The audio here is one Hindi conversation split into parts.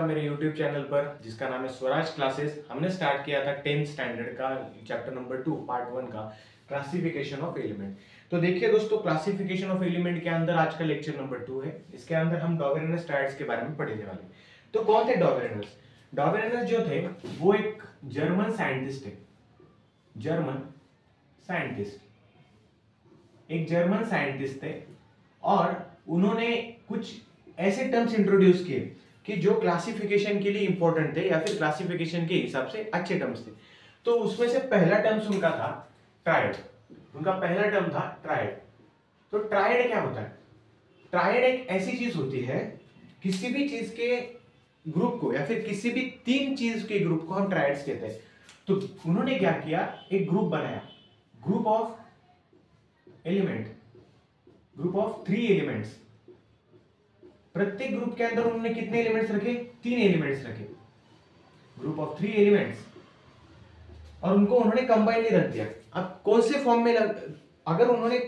मेरे YouTube चैनल पर जिसका नाम है स्वराज क्लासेस। हमने स्टार्ट किया था 10th स्टैंडर्ड का चैप्टर नंबर 2 पार्ट 1 का क्लासिफिकेशन ऑफ एलिमेंट। तो देखिए दोस्तों, क्लासिफिकेशन ऑफ एलिमेंट के अंदर आज का लेक्चर नंबर 2 है। इसके अंदर हम डॉर्विनियस ट्रायड्स के बारे में पढ़ने वाले। तो कौन थे डॉर्विनियस? डॉर्विनियस जो थे वो एक जर्मन साइंटिस्ट थे। जर्मन साइंटिस्ट, एक जर्मन साइंटिस्ट थे और उन्होंने कुछ ऐसे टर्म्स इंट्रोड्यूस किए कि जो क्लासिफिकेशन के लिए इंपॉर्टेंट थे या फिर क्लासिफिकेशन के हिसाब से अच्छे टर्म्स थे। तो उसमें से पहला टर्म्स उनका था ट्रायड। उनका पहला टर्म था ट्रायड। तो ट्रायड क्या होता है? ट्रायड एक ऐसी चीज होती है, किसी भी चीज के ग्रुप को या फिर किसी भी तीन चीज के ग्रुप को हम ट्रायड्स कहते हैं। तो उन्होंने क्या किया, एक ग्रुप बनाया, group of element, group of 3 elements. प्रत्येक ग्रुप के अंदर उन्होंने कितने एलिमेंट्स रखे? 3 एलिमेंट्स रखे, ग्रुप ऑफ 3 एलिमेंट्स, और उनको उन्होंने कंबाइनली रख दिया। अब कौन से फॉर्म में अगर उन्होंने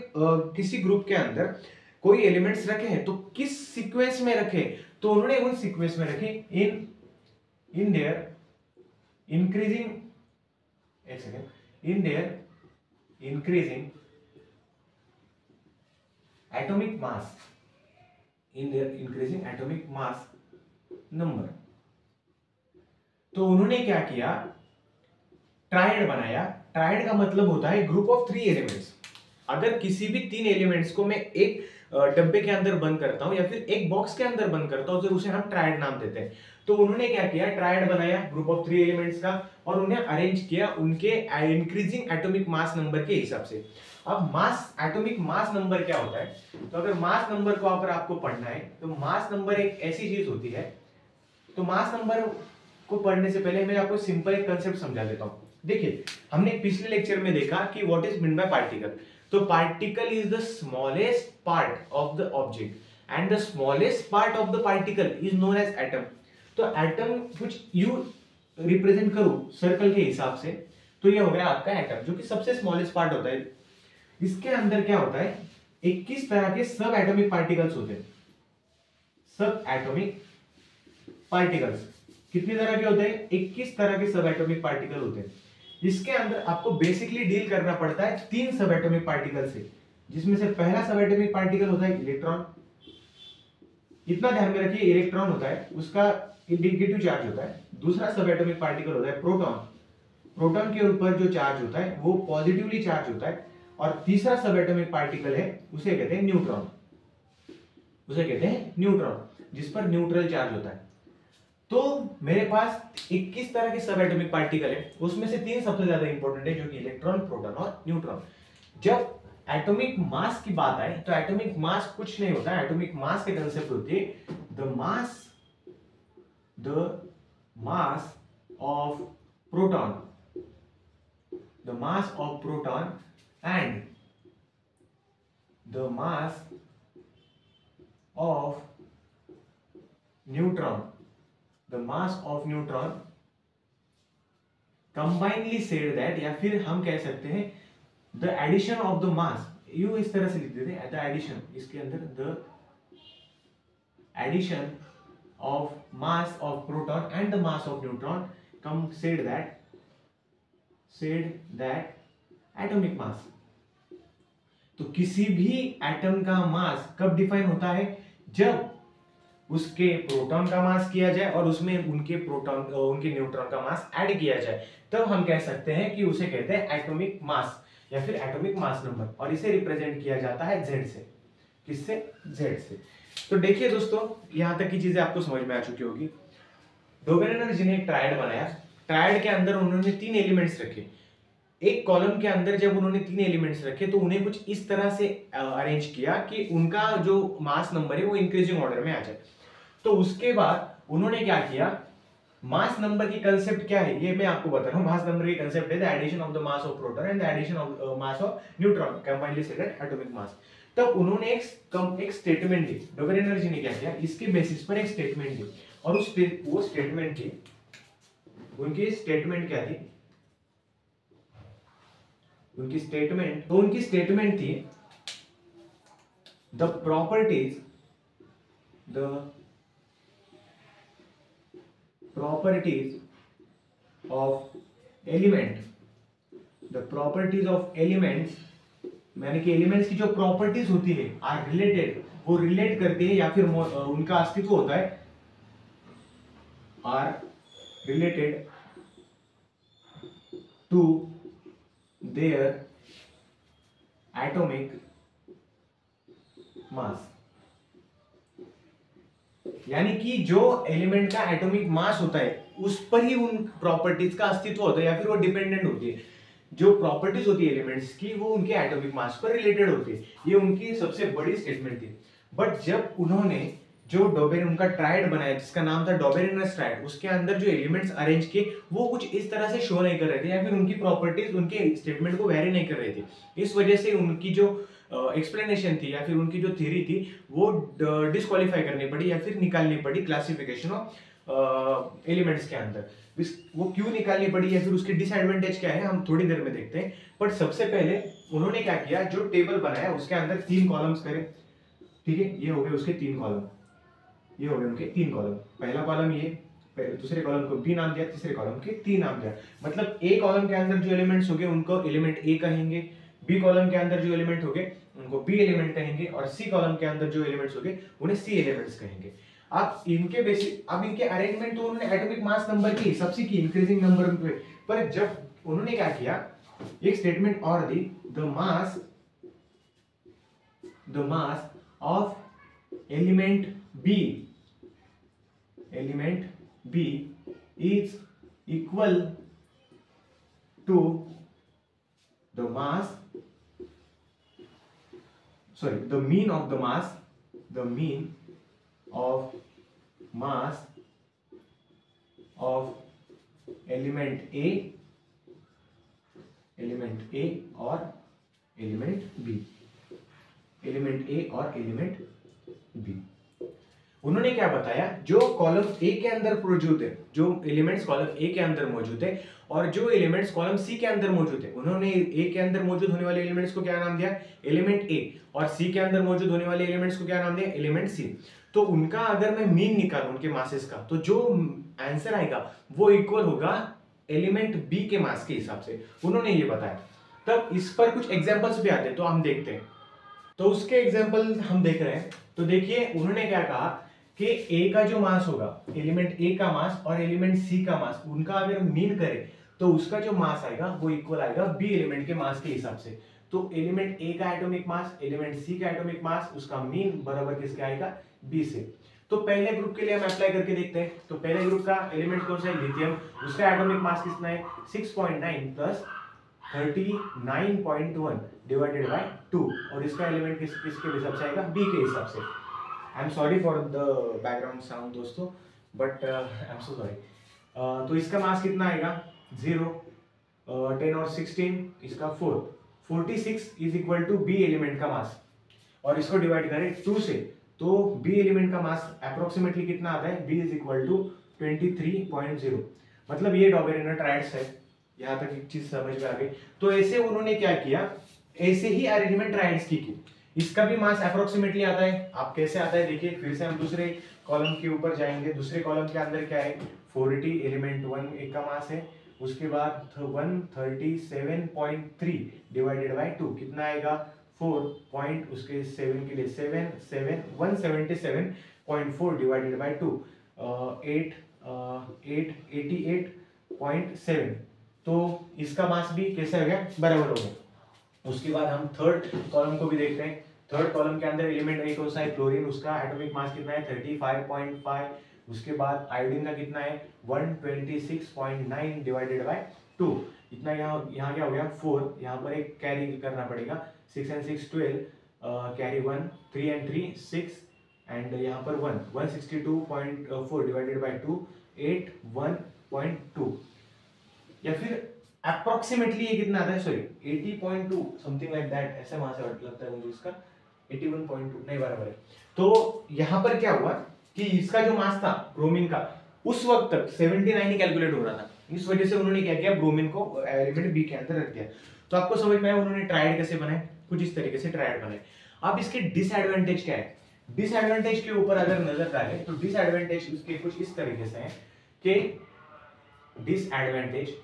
किसी ग्रुप के अंदर कोई एलिमेंट्स रखे हैं तो किस सीक्वेंस में रखे? तो उन्होंने उन सीक्वेंस में रखे इन देयर इंक्रीजिंग, एक second, in their increasing atomic mass, in their increasing atomic mass number। तो उन्होंने क्या किया, ट्रायड बनाया। ट्रायड का मतलब होता है ग्रुप ऑफ 3 एलिमेंट्स। अगर किसी भी 3 एलिमेंट्स को मैं एक डब्बे के अंदर बंद करता हूं या फिर एक बॉक्स के अंदर बंद करता हूं तो उसे हम ट्रायड नाम देते हैं। तो उन्होंने क्या किया, ट्रायड बनाया ग्रुप ऑफ 3 एलिमेंट्स का, और उन्हें अरेंज किया उनके इंक्रीजिंग एटॉमिक मास नंबर के हिसाब से। अब मास, एटॉमिक मास नंबर क्या होता है? तो अगर मास नंबर को अगर आपको पढ़ना है तो मास नंबर एक ऐसी चीज होती है। तो मास नंबर को पढ़ने से पहले मैं आपको सिंपल एक कंसेप्ट समझा देता हूं। देखिए, हमने पिछले लेक्चर में देखा कि what is mean by particle. तो particle is the smallest part of the object and the smallest part of the particle is known as atom. तो एटम कुछ यू रिप्रेजेंट करूं सर्कल के हिसाब से, तो ये हो गया आपका एटम, जो कि सबसे स्मॉलेस्ट पार्ट होता है। इसके अंदर क्या होता है, 21 तरह के सब एटॉमिक पार्टिकल्स होते हैं। सब एटॉमिक पार्टिकल्स कितनी तरह के होते हैं? 21 तरह के सब एटॉमिक पार्टिकल होते हैं। इसके अंदर आपको बेसिकली डील करना पड़ता है 3 सब एटॉमिक पार्टिकल से, जिसमें से पहला सब एटॉमिक पार्टिकल होता है इलेक्ट्रॉन। इतना ध्यान में रखिए, इलेक्ट्रॉन होता है, उसका इंडिकेटिव चार्ज होता है। दूसरा सब एटॉमिक पार्टिकल होता है प्रोटॉन। प्रोटॉन के ऊपर जो चार्ज होता है वो पॉजिटिवली चार्ज होता है। और तीसरा सब एटॉमिक पार्टिकल है, उसे कहते हैं न्यूट्रॉन। उसे कहते हैं न्यूट्रॉन, जिस पर न्यूट्रल चार्ज होता है। तो मेरे पास 21 तरह के सब एटॉमिक पार्टिकल है, उसमें से 3 सबसे ज्यादा इंपॉर्टेंट है, जो कि इलेक्ट्रॉन, प्रोटॉन और न्यूट्रॉन। जब एटॉमिक मास की बात आए तो एटॉमिक मास कुछ नहीं होता है। एटॉमिक मास के कंसेप्ट होती है the mass of proton, the mass of proton and the mass of neutron, the mass of neutron combinedly said that, या फिर हम कह सकते हैं the addition of the mass, you इस तरह से लिख देते हैं the addition, इसके अंदर the addition of mass of proton and the mass of neutron said that atomic mass. तो किसी भी एटम का मास कब डिफाइन होता है? जब उसके प्रोटॉन का मास किया जाए और उसमें उनके न्यूट्रॉन का मास ऐड किया जाए, तब हम कह सकते हैं कि उसे कहते हैं एटॉमिक मास या फिर एटॉमिक मास नंबर। और इसे रिप्रेजेंट किया जाता है Z से। किससे? Z से। तो देखिए दोस्तों, यहां तक की चीजें आपको समझ में आ चुकी होगी। डॉर्विनियस ने एक ट्रायड बनाया। ट्रायड के अंदर उन्होंने 3 एलिमेंट्स रखे। एक कॉलम के अंदर जब उन्होंने 3 एलिमेंट्स रखे तो उन्हें कुछ इस तरह से अरेंज किया कि उनका जो मास नंबर है वो इंक्रीजिंग ऑर्डर में आ जाए। तो उसके बाद उन्होंने क्या किया, मास नंबर की कंसेप्ट क्या है ये मैं आपको बता रहा हूं। मास नंबर की कंसेप्ट है the addition of the mass of proton and the addition of mass of neutron combinedly said at atomic mass. तब उन्होंने एक स्टेटमेंट दी। डॉर्विनियस ने क्या किया, इसके बेसिस पर एक स्टेटमेंट दी। और वो स्टेटमेंट थी, उनकी स्टेटमेंट क्या थी? उनकी स्टेटमेंट थी the properties of element, the properties of elements, यानी कि एलिमेंट्स की जो प्रॉपर्टीज होती है आर रिलेटेड, वो रिलेट करती है या फिर उनका अस्तित्व होता है, are related to their atomic mass, यानी कि जो एलिमेंट का एटॉमिक मास होता है उस पर ही उन प्रॉपर्टीज का अस्तित्व होता है या फिर वो डिपेंडेंट होती है। जो प्रॉपर्टीज होती है एलिमेंट्स की वो उनके एटॉमिक मास पर रिलेटेड होती है। ये उनकी सबसे बड़ी स्टेटमेंट थी। बट जब उन्होंने जो डॉबेरिन उनका ट्राइड बनाया जिसका नाम था डॉबेरिनस ट्राइड, उसके अंदर जो एलिमेंट्स अरेंज किए वो कुछ इस तरह से शो नहीं कर रहे थे या फिर उनकी प्रॉपर्टीज उनके स्टेटमेंट को वेरी नहीं कर रहे थे। इस वजह से उनकी जो एक्सप्लेनेशन थी या फिर उनकी जो थ्योरी थी वो डिस्क्वालीफाई करनी पड़ी या फिर निकालनी पड़ी क्लासिफिकेशन ऑफ एलिमेंट्स के अंदर। वो क्यों निकालनी पड़ी या फिर उसकी डिसएडवांटेज क्या है हम थोड़ी देर में देखते हैं। बट सबसे पहले उन्होंने क्या किया, जो टेबल बनाया उसके अंदर 3 कॉलम्स करे, ठीक है, ये हो गए उसके 3 कॉलम, ये हो गए उनके 3 कॉलम। पहला कॉलम ये, दूसरे कॉलम को बी नाम दिया, तीसरे कॉलम के टी नाम दिया। मतलब ए कॉलम के अंदर जो एलिमेंट्स होंगे उनको एलिमेंट ए कहेंगे, बी कॉलम के अंदर जो एलिमेंट होंगे उनको बी एलिमेंट कहेंगे और सी कॉलम के अंदर जो एलिमेंट्स होंगे उन्हें सी एलिमेंट्स कहेंगे। अब इनके बेसिक, अब इनके अरेंजमेंट तो उन्होंने एटॉमिक मास नंबर के हिसाब से की, इंक्रीजिंग नंबर पे। पर जब उन्होंने क्या किया, एक स्टेटमेंट और दी, the mass of element B is equal to the mean of the mass of element A और element B। उन्होंने क्या बताया, जो कॉलम ए के अंदर मौजूद है, जो एलिमेंट्स कॉलम ए के अंदर मौजूद है और जो एलिमेंट्स कॉलम सी के अंदर मौजूद है, उन्होंने ए के अंदर मौजूद होने वाले एलिमेंट्स को क्या नाम दिया, एलिमेंट ए, और सी के अंदर मौजूद होने वाले एलिमेंट्स को क्या नाम दिया, एलिमेंट सी। तो उनका अगर मैं मीन निकालूं उनके मासेस का, तो जो आंसर आएगा वो इक्वल होगा एलिमेंट बी के मास के हिसाब से, उन्होंने ये बताया। तब इस पर कुछ एग्जाम्पल्स भी आते हैं तो हम देखते हैं। तो उसके एग्जाम्पल हम देख रहे हैं। तो देखिए उन्होंने क्या कहा कि ए का जो मास होगा, एलिमेंट ए का मास और एलिमेंट सी का मास, उनका अगर मीन करें तो उसका जो मास आएगा वो इक्वल आएगा बी एलिमेंट के मास के हिसाब से। तो एलिमेंट ए का एटॉमिक मास, एलिमेंट सी का एटॉमिक मास, उसका मीन बराबर किसके आएगा, बी से। तो पहले ग्रुप के लिए हम अप्लाई करके देखते हैं। तो पहले ग्रुप का एलिमेंट कौन सा है, लिथियम, उसका एटॉमिक मास कितना है 6.9 प्लस 39.1 डिवाइडेड बाय 2, और इसका एलिमेंट किसके हिसाब से आएगा, बी के हिसाब से। I am sorry for the background sound दोस्तों, but I am so sorry. तो इसका मास कितना आएगा 0, 10 और 16, इसका 4, 46 is equal to B element का मास, और इसको डिवाइड करें 2 से तो बी एलिमेंट का मास अप्रोक्सीमेटली कितना आता है, बी इज इक्वल टू 23.0। मतलब ये डॉबेरिनर ट्रायड्स है। यहाँ तक एक चीज समझ में आ गई। तो ऐसे उन्होंने क्या किया, ऐसे ही अरेंजमेंट ट्रायड्स की। इसका भी मास अप्रोक्सीमेटली आता है। आप कैसे आता है देखिए, फिर से हम दूसरे कॉलम के ऊपर जाएंगे। दूसरे कॉलम के अंदर क्या है, 40 एलिमेंट 1 एक का मास है, उसके बाद 137.3 डिवाइडेड बाय 2 कितना आएगा 4 पॉइंट, उसके 7 के लिए 177.4 डिवाइडेड बाय 2 88.7। तो इसका मास भी कैसे हो गया, बराबर हो गया। उसके बाद हम थर्ड कॉलम को भी देखते हैं। थर्ड कॉलम के अंदर एलिमेंट ए कौन सा है, क्लोरीन, उसका एटॉमिक मास कितना है 35.5। उसके बाद आयोडीन का कितना है 126.9 डिवाइडेड बाय 2, इतना यहाँ क्या हो गया 4, यहाँ पर एक कैरी करना पड़ेगा, 6 and 6 12, कैरी 1, 3 and 3 6, एंड यहाँ पर 162.4 डिवाइडेड बाय 2 81.2, या फिर अप्रोक्सीमेटली ये कितना आता है, सॉरी 80.2 समथिंग लाइक दैट, ऐसे वहां से लगता है मुझे इसका 81.2 नहीं बराबर है। तो यहाँ पर क्या हुआ कि इसका जो मास था ब्रोमीन का उस वक्त तक 79 ही कैलकुलेट हो रहा था। इस वजह से उन्होंने क्या किया, ब्रोमीन को एलिमेंट बी के अंदर रख दिया। तो आपको समझ में आया उन्होंने ट्रायड कैसे बनाए, कुछ इस तरीके से ट्रायड बनाए। अब इसके डिसएडवांटेज क्या है, डिसएडवांटेज के ऊपर अगर नजर डालें तो डिसएडवांटेज उसके कुछ इस तरीके से है के डिसएडवांटेज,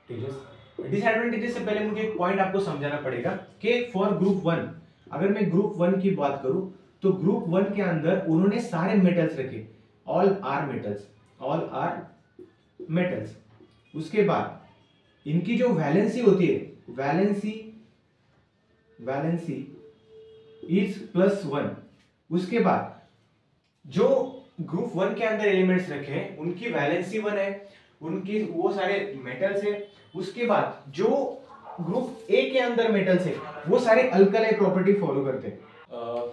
डिसएडवांटेजेस से पहले मुझे एक पॉइंट आपको समझाना पड़ेगा कि फॉर ग्रुप वन, अगर मैं ग्रुप वन की बात करूं तो ग्रुप वन के अंदर उन्होंने सारे मेटल्स रखे, all are metals, all are metals. उसके बाद इनकी जो वैलेंसी होती है, वैलेंसी इज +1। उसके बाद जो ग्रुप वन के अंदर एलिमेंट्स रखे हैं उनकी वैलेंसी 1 है, उनकी वो सारे मेटल्स है। उसके बाद जो ग्रुप ए के अंदर मेटल्स है वो सारे अल्कलाई प्रॉपर्टी फॉलो करते हैं।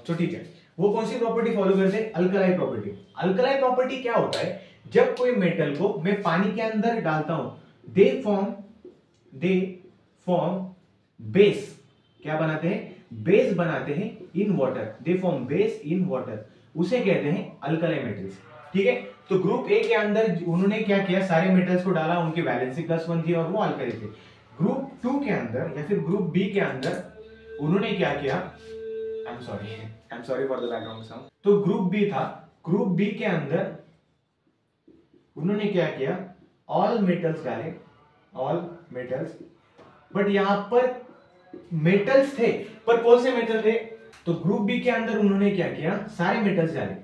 तो ठीक है, वो कौन सी प्रॉपर्टी फॉलो करते हैं? Alkali property. अल्कलाई प्रॉपर्टी क्या होता है? जब कोई मेटल को मैं पानी के अंदर डालता हूं, दे फॉर्म बेस। क्या बनाते हैं? बेस बनाते हैं in water, they form base in water, उसे कहते हैं अल्कलाई मेटल्स। ठीक है, तो ग्रुप ए के अंदर उन्होंने क्या किया, सारे मेटल्स को डाला, उनकी वैलेंसी +1 थी और वो अल्कली थे। ग्रुप 2 के अंदर या फिर ग्रुप बी के अंदर उन्होंने क्या किया, आई am sorry for the background sound. तो ग्रुप बी था, ग्रुप बी के अंदर उन्होंने क्या किया, ऑल मेटल्स डाले, ऑल मेटल्स। बट यहां पर मेटल्स थे, पर कौन से मेटल थे? तो ग्रुप बी के अंदर उन्होंने क्या किया, सारे मेटल्स डाले।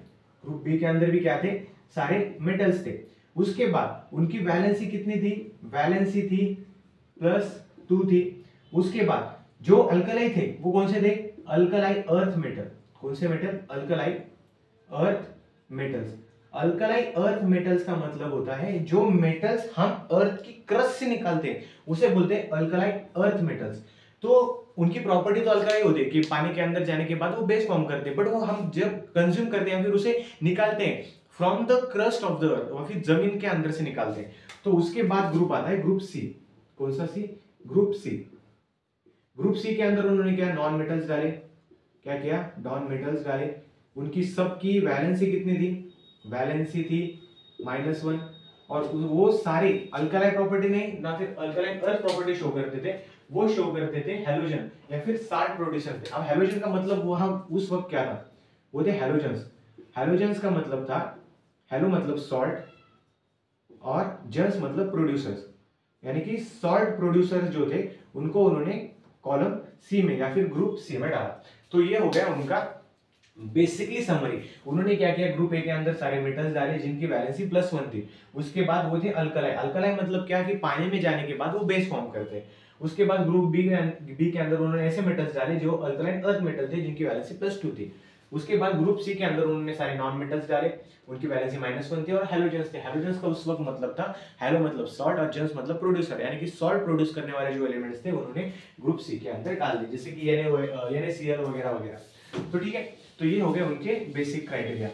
ग्रुप बी के अंदर भी क्या थे, सारे मेटल्स थे। उसके बाद उनकी वैलेंसी कितनी थी? वैलेंसी थी +2 थी। उसके बाद जो अल्कलाई थे वो कौन से थे? Alkali earth metal. कौन से metal? Alkali earth metals. Alkali earth metals का मतलब होता है जो मेटल्स हम अर्थ की क्रस्ट से निकालते हैं उसे बोलते हैं अल्कलाई अर्थ मेटल्स। तो उनकी प्रॉपर्टी तो अल्कलाई होती है कि पानी के अंदर जाने के बाद वो बेस फॉर्म करते हैं, बट वो हम जब कंज्यूम करते हैं फिर उसे निकालते हैं from the crust of the earth, और फिर जमीन के अंदर से निकालते हैं। तो उसके बाद ग्रुप आता है ग्रुप सी। कौन सा सी? Group C. ग्रुप सी के अंदर उन्होंने क्या, नॉन मेटल्स डाले। क्या किया? नॉन मेटल्स डाले। उनकी सबकी वैलेंसी कितनी थी? वैलेंसी थी -1। और वो सारे अल्कलाई प्रॉपर्टी नहीं, ना फिर अल्कलाई अर्थ प्रॉपर्टी शो करते थे, वो शो करते थे हैलोजन या फिर साल्ट प्रोड्यूसर थे। अब हैलोजन का मतलब वहां उस वक्त क्या था? वो थे हैलोजन्स। हैलोजन्स का मतलब था, हैलो मतलब सॉल्ट और जन्स मतलब प्रोड्यूसर्स, यानी कि सॉल्ट प्रोड्यूसर्स जो थे उनको उन्होंने कॉलम सी में या फिर ग्रुप सी में डाला। तो ये हो गया उनका बेसिकली समरी। उन्होंने क्या किया, ग्रुप ए के अंदर सारे मेटल्स डाले जिनकी वैलेंसी +1 थी। उसके बाद वो थे अल्कलाई। अल्कलाई मतलब क्या कि पानी में जाने के बाद वो बेस फॉर्म करते हैं। उसके बाद ग्रुप बी के अंदर उन्होंने ऐसे मेटल्स डाले जो अल्कलाइन अर्थ मेटल थे जिनकी वैलेंसी +2 थी। उसके बाद ग्रुप सी के अंदर उन्होंने सारे नॉन मेटल्स डाले, उनकी वैलेंसी -1 थी और हैलोजन्स थे। हैलोजन्स का उस वक्त मतलब था, हैलो मतलब सॉल्ट और जन्स मतलब प्रोड्यूसर, यानी कि सॉल्ट प्रोड्यूस करने वाले जो एलिमेंट्स थे उन्होंने ग्रुप सी के अंदर डाल दिए, जैसे कि NaCl वगैरह वगैरह। तो ठीक है, तो ये हो गए उनके बेसिक क्राइटेरिया।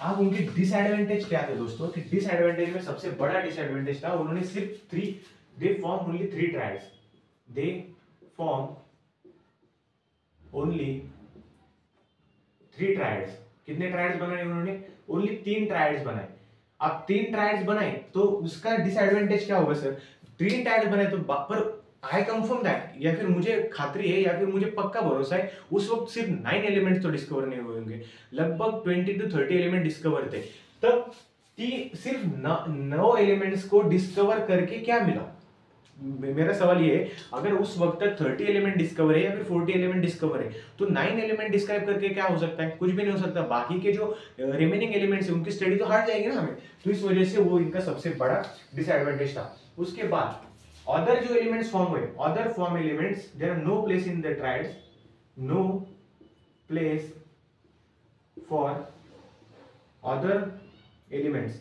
अब उनके डिसएडवांटेज क्या थे दोस्तों? कि डिसएडवांटेज में सबसे बड़ा डिसएडवांटेज था उन्होंने सिर्फ they form only 3 triads. They form only 3 triads. कितने ट्रायड्स बनाए उन्होंने? ओनली 3 ट्रायड्स बनाए। अब 3 ट्रायड्स बनाए तो उसका डिसएडवांटेज क्या होगा सर? 3 ट्रायड्स बनाए तो पर आई कंफर्म दैट, या फिर मुझे खात्री है या फिर मुझे पक्का भरोसा है उस वक्त सिर्फ 9 एलिमेंट्स तो डिस्कवर नहीं हुए होंगे, लगभग 20 to 30 एलिमेंट डिस्कवर थे। तब सिर्फ 9 एलिमेंट्स को डिस्कवर करके क्या मिला? मेरा सवाल ये है, अगर उस वक्त तक 30 एलिमेंट डिस्कवर है या फिर 40 एलिमेंट डिस्कवर है तो 9 एलिमेंट डिस्क्राइब करके क्या हो सकता है? कुछ भी नहीं हो सकता। बाकी के जो रिमेनिंग एलिमेंट्स है उनकी स्टडी तो हार्ड जाएगी ना हमें, तो इस वजह से वो इनका सबसे बड़ा डिसएडवांटेज था। उसके बाद अदर जो एलिमेंट्स फॉर्म हुए, other form elements, there are no place in the triads, no place for other elements.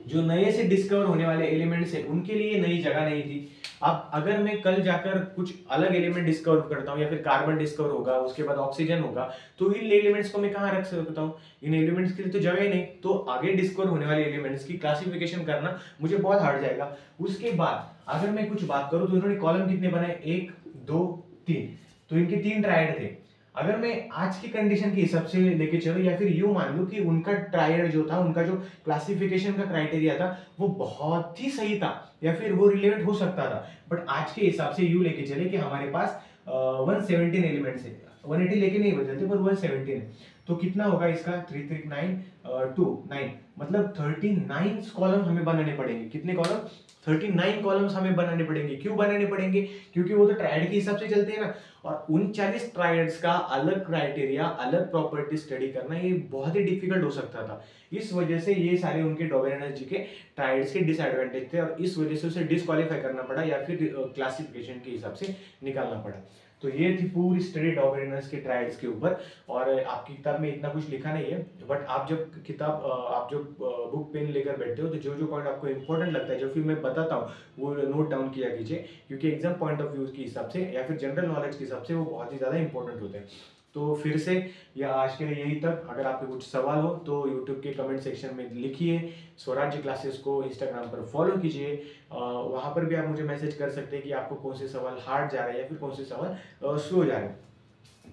जो नए से डिस्कवर होने वाले एलिमेंट्स हैं उनके लिए नई जगह नहीं थी। अब अगर मैं कल जाकर कुछ अलग एलिमेंट डिस्कवर करता हूँ या फिर कार्बन डिस्कवर होगा, उसके बाद ऑक्सीजन होगा, तो इन एलिमेंट्स को मैं कहाँ रख सकता हूँ? इन एलिमेंट्स के लिए तो जगह ही नहीं, तो आगे डिस्कवर होने वाले एलिमेंट्स की क्लासिफिकेशन करना मुझे बहुत हार्ड जाएगा। उसके बाद अगर मैं कुछ बात करूँ तो इन्होंने कॉलम कितने बनाए? 1 2 3, तो इनके 3 ट्रायड थे। अगर मैं आज की कंडीशन के हिसाब से लेके चलो या फिर यूं मान लो कि उनका ट्रायड जो था, उनका जो क्लासिफिकेशन का क्राइटेरिया था वो बहुत ही सही था या फिर वो रिलेवेंट हो सकता था, बट आज के हिसाब से यूं लेके चले कि हमारे पास 117 एलिमेंट्स है, 180 लेके नहीं बदलते पर 117 है, तो कितना होगा इसका 3 3 9 2 9, मतलब 39 कॉलम हमें बनाने पड़ेंगे। कितने कॉलम? 39 कॉलम्स हमें बनाने पड़ेंगे। क्यों बनाने पड़ेंगे? क्योंकि वो तो ट्रायड के हिसाब से चलते हैं ना, और 39 ट्रायड्स का अलग क्राइटेरिया, अलग प्रॉपर्टी स्टडी करना ये बहुत ही डिफिकल्ट हो सकता था। इस वजह से ये सारे उनके डॉबेरिनस जी के ट्रायड्स के डिसएडवांटेज थे, और इस वजह से उसे डिस्क्वालीफाई करना पड़ा या फिर क्लासिफिकेशन के हिसाब से निकालना पड़ा। तो ये थी पूरी स्टडी डॉबेरिनस के ट्रायड्स के ऊपर। और आपकी किताब में इतना कुछ लिखा नहीं है, बट आप जब किताब आप जब बुक पेन लेकर बैठते हो तो जो जो पॉइंट आपको इंपॉर्टेंट लगता है, जो फिर मैं बताता हूँ, वो नोट डाउन किया कीजिए, क्योंकि एग्जाम पॉइंट ऑफ व्यू के हिसाब से या फिर जनरल नॉलेज के हिसाब से वो बहुत ही ज़्यादा इंपॉर्टेंट होते हैं। तो फिर से या आज के लिए यही तक। अगर आपके कुछ सवाल हो तो यूट्यूब के कमेंट सेक्शन में लिखिए। स्वराज्य क्लासेस को इंस्टाग्राम पर फॉलो कीजिए, वहाँ पर भी आप मुझे मैसेज कर सकते हैं कि आपको कौन से सवाल हार्ड जा रहे हैं या फिर कौन से सवाल स्लो जा रहे हैं।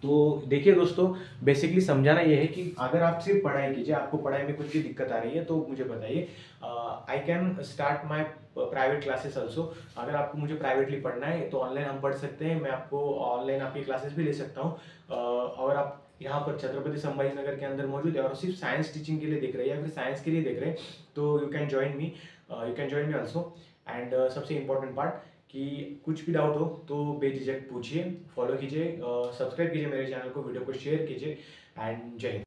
तो देखिए दोस्तों, बेसिकली समझाना ये है कि अगर आप सिर्फ पढ़ाई कीजिए, आपको पढ़ाई में कुछ भी दिक्कत आ रही है तो मुझे बताइए। I can start my private classes also. अगर आपको मुझे प्राइवेटली पढ़ना है तो ऑनलाइन हम पढ़ सकते हैं, मैं आपको ऑनलाइन आपकी क्लासेस भी ले सकता हूँ। और आप यहाँ पर छत्रपति संभाजी नगर के अंदर मौजूद है और सिर्फ साइंस टीचिंग के लिए देख रहे हैं या फिर साइंस के लिए देख रहे हैं, तो you can join me also. And सबसे इम्पोर्टेंट पार्ट कि कुछ भी डाउट हो तो बेझिझक पूछिए, फॉलो कीजिए, सब्सक्राइब कीजिए मेरे चैनल को, वीडियो को शेयर कीजिए, एंड जय हिंद।